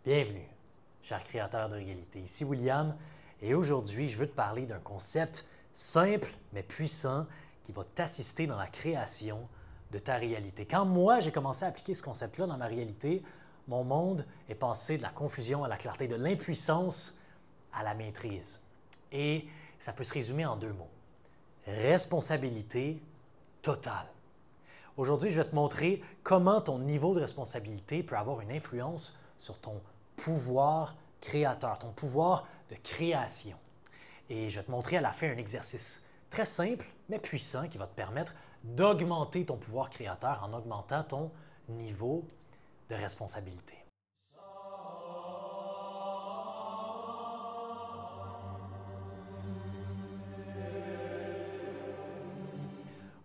Bienvenue, cher créateur de réalité. Ici William et aujourd'hui, je veux te parler d'un concept simple mais puissant qui va t'assister dans la création de ta réalité. Quand moi, j'ai commencé à appliquer ce concept-là dans ma réalité, mon monde est passé de la confusion à la clarté, de l'impuissance à la maîtrise. Et ça peut se résumer en deux mots. Responsabilité totale. Aujourd'hui, je vais te montrer comment ton niveau de responsabilité peut avoir une influence sur ton pouvoir créateur, ton pouvoir de création. Et je vais te montrer à la fin un exercice très simple, mais puissant, qui va te permettre d'augmenter ton pouvoir créateur en augmentant ton niveau de responsabilité.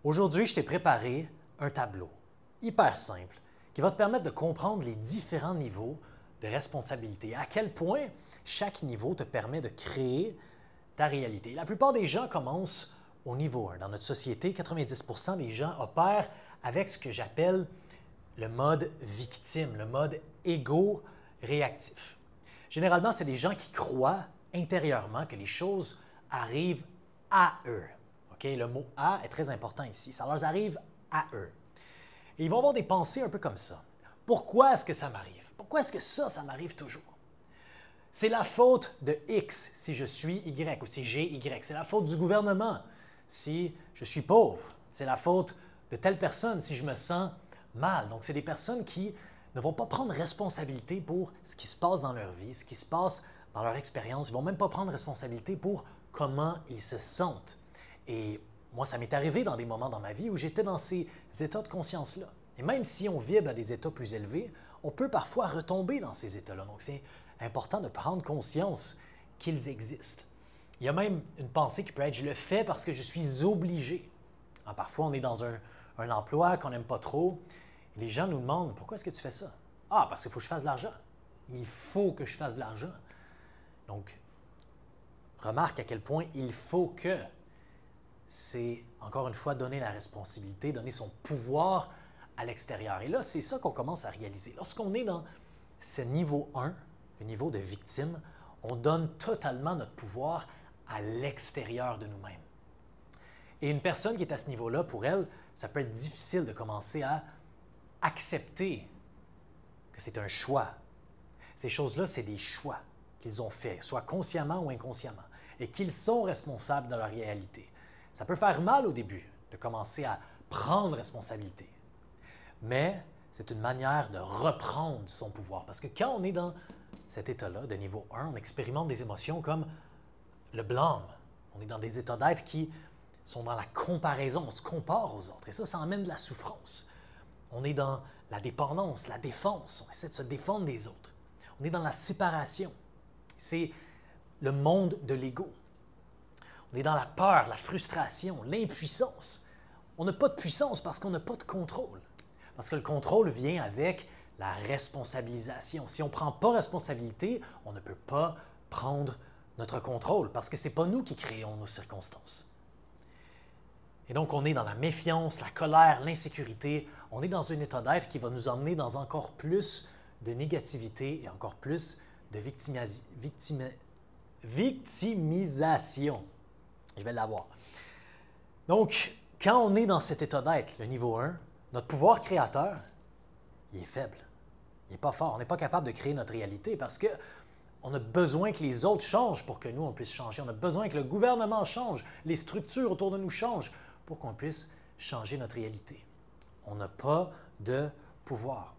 Aujourd'hui, je t'ai préparé un tableau hyper simple qui va te permettre de comprendre les différents niveaux de responsabilité, à quel point chaque niveau te permet de créer ta réalité. La plupart des gens commencent au niveau 1. Dans notre société, 90% des gens opèrent avec ce que j'appelle le mode victime, le mode égo-réactif. Généralement, c'est des gens qui croient intérieurement que les choses arrivent à eux. Okay? Le mot « à » est très important ici. Ça leur arrive à eux. Et ils vont avoir des pensées un peu comme ça. Pourquoi est-ce que ça m'arrive? Pourquoi est-ce que ça m'arrive toujours? C'est la faute de X si je suis Y ou si j'ai Y. C'est la faute du gouvernement si je suis pauvre. C'est la faute de telle personne si je me sens mal. Donc, c'est des personnes qui ne vont pas prendre responsabilité pour ce qui se passe dans leur vie, ce qui se passe dans leur expérience. Ils ne vont même pas prendre responsabilité pour comment ils se sentent. Et moi, ça m'est arrivé dans des moments dans ma vie où j'étais dans ces états de conscience-là. Et même si on vibre à des états plus élevés, on peut parfois retomber dans ces états-là. Donc, c'est important de prendre conscience qu'ils existent. Il y a même une pensée qui peut être « je le fais parce que je suis obligé ». Parfois, on est dans un emploi qu'on n'aime pas trop et les gens nous demandent « pourquoi est-ce que tu fais ça? » « Ah, parce qu'il faut que je fasse de l'argent. Il faut que je fasse de l'argent. » Donc, remarque à quel point il faut que c'est, encore une fois, donner la responsabilité, donner son pouvoir à l'extérieur. Et là, c'est ça qu'on commence à réaliser. Lorsqu'on est dans ce niveau 1, le niveau de victime, on donne totalement notre pouvoir à l'extérieur de nous-mêmes. Et une personne qui est à ce niveau-là, pour elle, ça peut être difficile de commencer à accepter que c'est un choix. Ces choses-là, c'est des choix qu'ils ont faits, soit consciemment ou inconsciemment, et qu'ils sont responsables de leur réalité. Ça peut faire mal au début de commencer à prendre responsabilité, mais c'est une manière de reprendre son pouvoir. Parce que quand on est dans cet état-là, de niveau 1, on expérimente des émotions comme le blâme. On est dans des états d'être qui sont dans la comparaison, on se compare aux autres. Et ça emmène de la souffrance. On est dans la dépendance, la défense. On essaie de se défendre des autres. On est dans la séparation. C'est le monde de l'ego. On est dans la peur, la frustration, l'impuissance. On n'a pas de puissance parce qu'on n'a pas de contrôle. Parce que le contrôle vient avec la responsabilisation. Si on ne prend pas responsabilité, on ne peut pas prendre notre contrôle parce que ce n'est pas nous qui créons nos circonstances. Et donc, on est dans la méfiance, la colère, l'insécurité. On est dans un état d'être qui va nous emmener dans encore plus de négativité et encore plus de victimisation. Je vais l'avoir. Donc, quand on est dans cet état d'être, le niveau 1, notre pouvoir créateur, il est faible. Il n'est pas fort. On n'est pas capable de créer notre réalité parce qu'on a besoin que les autres changent pour que nous, on puisse changer. On a besoin que le gouvernement change, les structures autour de nous changent pour qu'on puisse changer notre réalité. On n'a pas de pouvoir.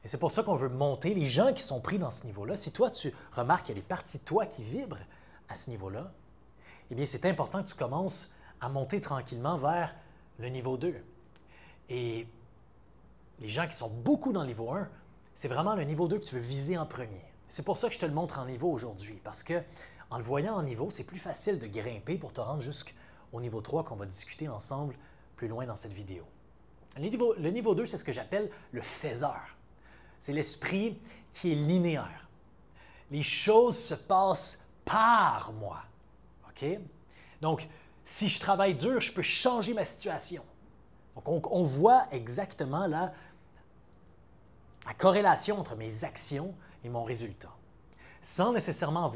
Et c'est pour ça qu'on veut monter les gens qui sont pris dans ce niveau-là. Si toi, tu remarques qu'il y a des parties de toi qui vibrent à ce niveau-là, eh bien, c'est important que tu commences à monter tranquillement vers le niveau 2. Et les gens qui sont beaucoup dans le niveau 1, c'est vraiment le niveau 2 que tu veux viser en premier. C'est pour ça que je te le montre en niveau aujourd'hui, parce que en le voyant en niveau, c'est plus facile de grimper pour te rendre jusqu'au niveau 3 qu'on va discuter ensemble plus loin dans cette vidéo. Le niveau 2, c'est ce que j'appelle le faiseur. C'est l'esprit qui est linéaire. Les choses se passent par moi. OK? Donc, si je travaille dur, je peux changer ma situation. Donc, on voit exactement là la corrélation entre mes actions et mon résultat, sans nécessairement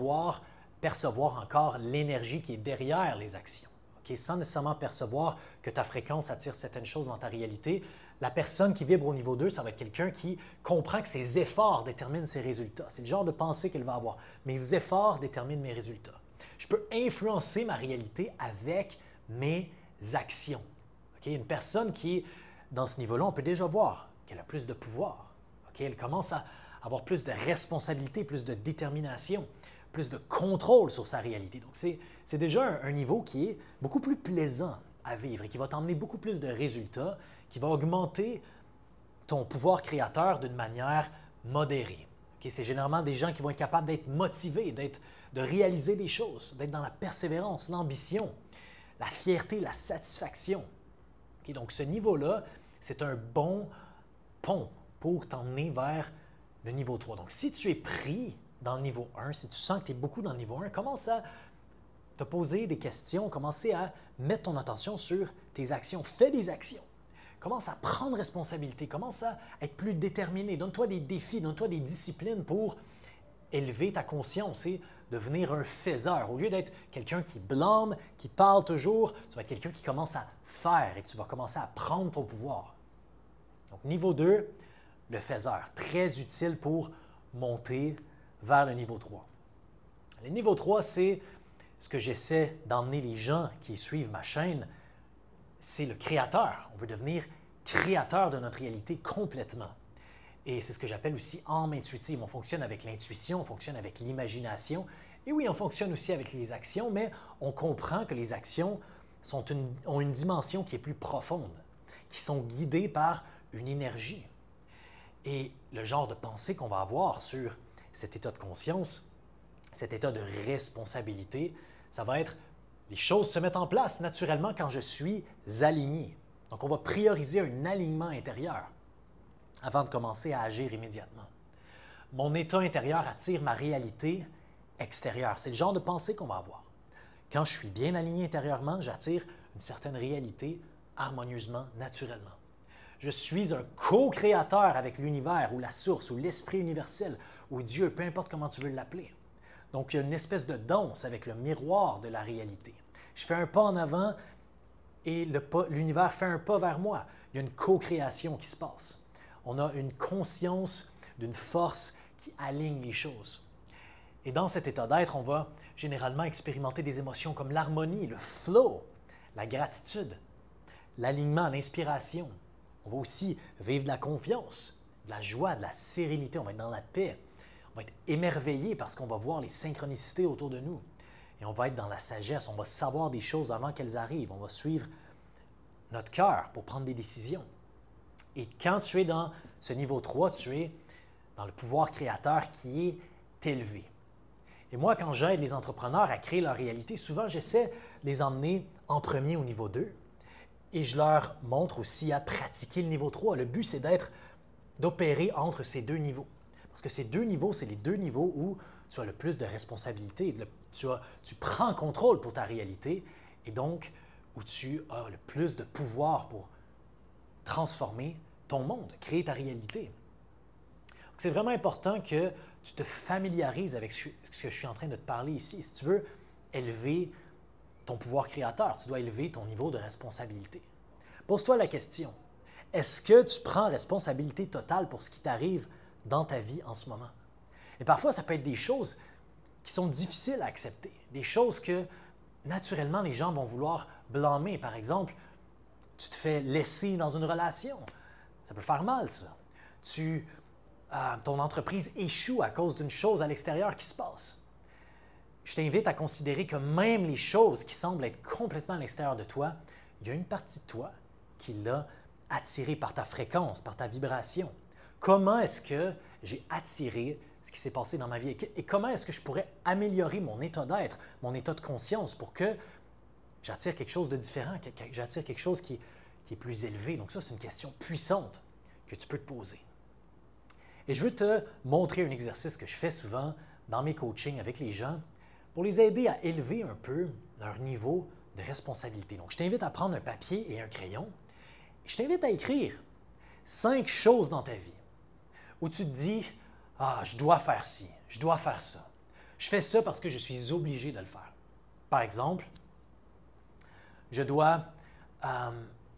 percevoir encore l'énergie qui est derrière les actions. Okay? Sans nécessairement percevoir que ta fréquence attire certaines choses dans ta réalité, la personne qui vibre au niveau 2, ça va être quelqu'un qui comprend que ses efforts déterminent ses résultats. C'est le genre de pensée qu'elle va avoir. Mes efforts déterminent mes résultats. Je peux influencer ma réalité avec mes actions. Okay? Une personne qui est dans ce niveau-là, on peut déjà voir qu'elle a plus de pouvoir. Okay? Elle commence à avoir plus de responsabilité, plus de détermination, plus de contrôle sur sa réalité. Donc, c'est déjà un niveau qui est beaucoup plus plaisant à vivre et qui va t'emmener beaucoup plus de résultats, qui va augmenter ton pouvoir créateur d'une manière modérée. Okay? C'est généralement des gens qui vont être capables d'être motivés, de réaliser des choses, d'être dans la persévérance, l'ambition, la fierté, la satisfaction. Okay? Donc, ce niveau-là, c'est un bon pont pour t'emmener vers le niveau 3. Donc, si tu es pris dans le niveau 1, si tu sens que tu es beaucoup dans le niveau 1, commence à te poser des questions, commence à mettre ton attention sur tes actions. Fais des actions. Commence à prendre responsabilité, commence à être plus déterminé. Donne-toi des défis, donne-toi des disciplines pour élever ta conscience et devenir un faiseur. Au lieu d'être quelqu'un qui blâme, qui parle toujours, tu vas être quelqu'un qui commence à faire et tu vas commencer à prendre ton pouvoir. Donc, niveau 2, le faiseur, très utile pour monter vers le niveau 3. Le niveau 3, c'est ce que j'essaie d'emmener les gens qui suivent ma chaîne, c'est le créateur. On veut devenir créateur de notre réalité complètement. Et c'est ce que j'appelle aussi âme intuitive. On fonctionne avec l'intuition, on fonctionne avec l'imagination. Et oui, on fonctionne aussi avec les actions, mais on comprend que les actions ont une dimension qui est plus profonde, qui sont guidées par une énergie. Et le genre de pensée qu'on va avoir sur cet état de conscience, cet état de responsabilité, ça va être les choses se mettent en place naturellement quand je suis aligné. Donc, on va prioriser un alignement intérieur avant de commencer à agir immédiatement. Mon état intérieur attire ma réalité extérieure. C'est le genre de pensée qu'on va avoir. Quand je suis bien aligné intérieurement, j'attire une certaine réalité harmonieusement, naturellement. Je suis un co-créateur avec l'univers ou la source ou l'esprit universel ou Dieu, peu importe comment tu veux l'appeler. Donc, il y a une espèce de danse avec le miroir de la réalité. Je fais un pas en avant et l'univers fait un pas vers moi. Il y a une co-création qui se passe. On a une conscience d'une force qui aligne les choses. Et dans cet état d'être, on va généralement expérimenter des émotions comme l'harmonie, le flow, la gratitude, l'alignement, l'inspiration. On va aussi vivre de la confiance, de la joie, de la sérénité. On va être dans la paix. On va être émerveillé parce qu'on va voir les synchronicités autour de nous. Et on va être dans la sagesse. On va savoir des choses avant qu'elles arrivent. On va suivre notre cœur pour prendre des décisions. Et quand tu es dans ce niveau 3, tu es dans le pouvoir créateur qui est élevé. Et moi, quand j'aide les entrepreneurs à créer leur réalité, souvent, j'essaie de les emmener en premier au niveau 2 et je leur montre aussi à pratiquer le niveau 3. Le but, c'est d'opérer entre ces deux niveaux. Parce que ces deux niveaux, c'est les deux niveaux où tu as le plus de responsabilité, tu prends contrôle pour ta réalité et donc où tu as le plus de pouvoir pour transformer ton monde, créer ta réalité. C'est vraiment important que tu te familiarises avec ce que je suis en train de te parler ici. Si tu veux élever ton pouvoir créateur, tu dois élever ton niveau de responsabilité. Pose-toi la question, est-ce que tu prends responsabilité totale pour ce qui t'arrive dans ta vie en ce moment? Et parfois, ça peut être des choses qui sont difficiles à accepter, des choses que naturellement les gens vont vouloir blâmer. Par exemple, tu te fais laisser dans une relation. Ça peut faire mal, ça. Ton entreprise échoue à cause d'une chose à l'extérieur qui se passe. Je t'invite à considérer que même les choses qui semblent être complètement à l'extérieur de toi, il y a une partie de toi qui l'a attiré par ta fréquence, par ta vibration. Comment est-ce que j'ai attiré ce qui s'est passé dans ma vie et comment est-ce que je pourrais améliorer mon état d'être, mon état de conscience pour que j'attire quelque chose de différent, que j'attire quelque chose qui est plus élevé. Donc ça, c'est une question puissante que tu peux te poser. Et je veux te montrer un exercice que je fais souvent dans mes coachings avec les gens pour les aider à élever un peu leur niveau de responsabilité. Donc, je t'invite à prendre un papier et un crayon et je t'invite à écrire 5 choses dans ta vie où tu te dis « Ah, je dois faire ci, je dois faire ça. Je fais ça parce que je suis obligé de le faire. » Par exemple, je dois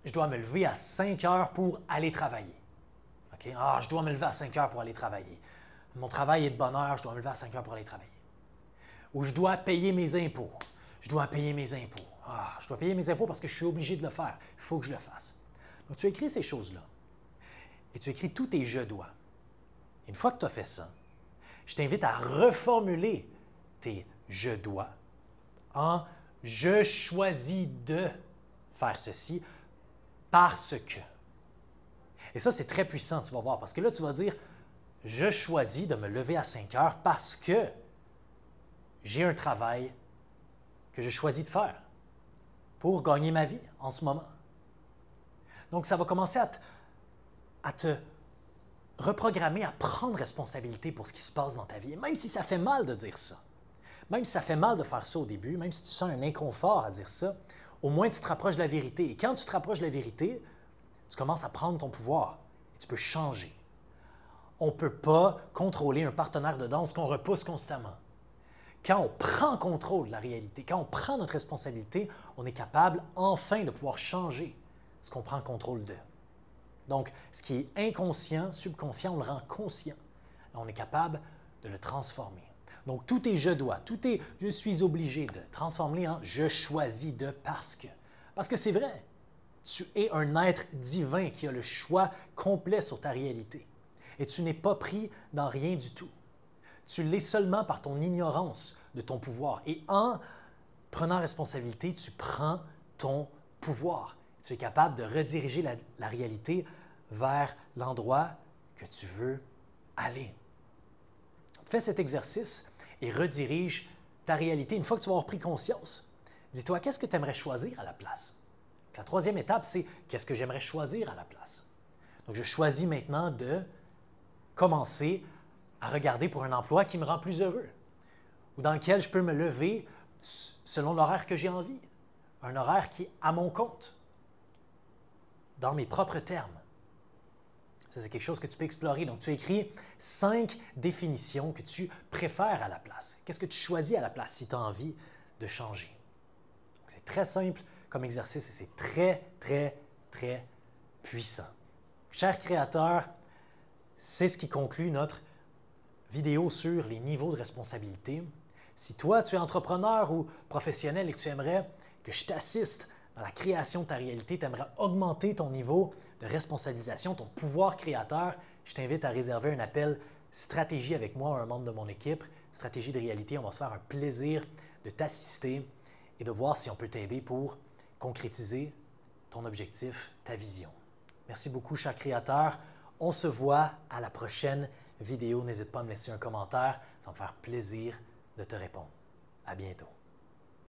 me lever à 5 heures pour aller travailler. Okay? Ah, je dois me lever à 5 heures pour aller travailler. Mon travail est de bonne heure, je dois me lever à 5 heures pour aller travailler. Ou je dois payer mes impôts. Je dois payer mes impôts. Ah, je dois payer mes impôts parce que je suis obligé de le faire. Il faut que je le fasse. Donc, tu écris ces choses-là. Et tu écris tous tes « je dois ». Une fois que tu as fait ça, je t'invite à reformuler tes « je dois » en « je choisis de faire ceci parce que ». Et ça, c'est très puissant, tu vas voir, parce que là, tu vas dire « je choisis de me lever à 5 heures parce que j'ai un travail que je choisis de faire pour gagner ma vie en ce moment. » Donc, ça va commencer à te reprogrammer, à prendre responsabilité pour ce qui se passe dans ta vie. Et même si ça fait mal de dire ça, même si ça fait mal de faire ça au début, même si tu sens un inconfort à dire ça, au moins tu te rapproches de la vérité. Et quand tu te rapproches de la vérité, tu commences à prendre ton pouvoir et tu peux changer. On ne peut pas contrôler un partenaire de danse qu'on repousse constamment. Quand on prend contrôle de la réalité, quand on prend notre responsabilité, on est capable enfin de pouvoir changer ce qu'on prend contrôle de. Donc, ce qui est inconscient, subconscient, on le rend conscient. On est capable de le transformer. Donc, tout est « je dois », tout est « je suis obligé de », transformer en « je choisis de parce que ». Parce que c'est vrai, tu es un être divin qui a le choix complet sur ta réalité. Et tu n'es pas pris dans rien du tout. Tu l'es seulement par ton ignorance de ton pouvoir. Et en prenant responsabilité, tu prends ton pouvoir. Tu es capable de rediriger la réalité vers l'endroit que tu veux aller. Fais cet exercice et redirige ta réalité. Une fois que tu vas avoir pris conscience, dis-toi, qu'est-ce que tu aimerais choisir à la place? La troisième étape, c'est qu'est-ce que j'aimerais choisir à la place? Donc, je choisis maintenant de commencer à regarder pour un emploi qui me rend plus heureux ou dans lequel je peux me lever selon l'horaire que j'ai envie, un horaire qui est à mon compte, dans mes propres termes. Ça, c'est quelque chose que tu peux explorer. Donc, tu écris 5 définitions que tu préfères à la place. Qu'est-ce que tu choisis à la place si tu as envie de changer? C'est très simple comme exercice et c'est très, très, très puissant. Chers créateurs, c'est ce qui conclut notre vidéo sur les niveaux de responsabilité. Si toi, tu es entrepreneur ou professionnel et que tu aimerais que je t'assiste dans la création de ta réalité, tu aimerais augmenter ton niveau de responsabilisation, ton pouvoir créateur, je t'invite à réserver un appel stratégie avec moi, un membre de mon équipe, stratégie de réalité. On va se faire un plaisir de t'assister et de voir si on peut t'aider pour concrétiser ton objectif, ta vision. Merci beaucoup, cher créateur. On se voit à la prochaine vidéo. N'hésite pas à me laisser un commentaire. Ça va me faire plaisir de te répondre. À bientôt.